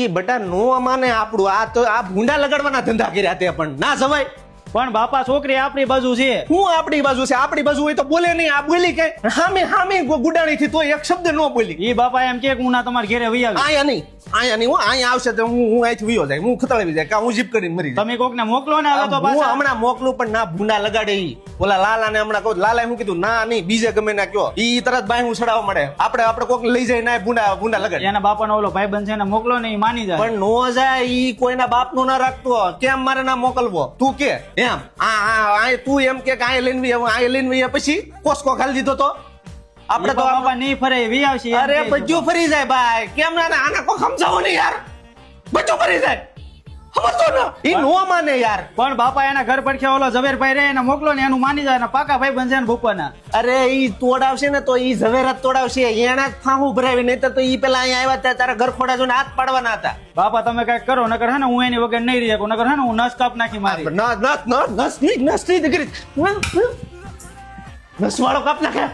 ઈ બટા નો માને આપણું આ તો આ ભૂંડા લગાડવાના ધંધા કર્યા તે પણ ના જવાય. પણ બાપા છોકરી આપણી બાજુ છે. હું આપણી બાજુ છે, આપણી બાજુ હોય તો બોલે નહીં. આ બોલી કે હામે ગુડાણી થી તો એક શબ્દ નો બોલી. ઈ બાપા એમ કે હું ના તમારા ઘરે વહી આવી. આયા નહીં હું અહીંયા આવશે તો હું અહીંથી વયો જાય, હું ખતરાવી જાય, હું જીપ કરીને મરી જાય. તમે કોક ને મોકલો ને હવે તો હું પાછા. હમણાં મોકલું પણ ના ભૂંડા લગાડે ઈ. ઓલા લાલા ને હમણાં કહું, લાલાએ હું કીધું ના નહીં બીજે ગમે ના કયો ઈ તરત બાય હું ચડાવવા મળે. આપણે કોક લઈ જાય ના ભૂંડા લગાડે. એના બાપાનો ઓલો ભાઈબંધ છે ને મોકલો ને ઈ માની જાય. પણ નો જાય ઈ કોઈના બાપ નું ના રાખતો. કેમ મારે ના મોકલવો તું કે એમ? તું એમ કે આ લઈને પછી કોસકો ખાલી દીધો તો આપણે તો બાપા નહીં ફરે વી આવશે. અરે બધું ફરી જાય ભાઈ. કેમ ના આના કોઈ સમજાવો નહીં યાર, બધું ફરી જાય. સમજતો ને ઈ નો માને યાર. પણ બાપા એના ઘર પડખે ઓલો ઝવેરભાઈ રે એને મોકલો ને એનું માની જાય ને પાકા ભાઈ બનશે ને ભૂપવાના. અરે ઈ તોડાવશે ને તો ઈ ઝવેરાત તોડાવશે. એના જ ફાંહું ભરાવી, નહીં તો ઈ પેલા અહીંયા આવ્યા હતા તારા ઘર ખોડા જોઈને હાથ પાડવાના હતા. બાપા તમે કઈક કરો નકર હે ને હું એની વગર નહીં રહી શકું. નકર હે ને હું નસ કાપ નાખી મારી. નસ વાળો કાપ નાખે.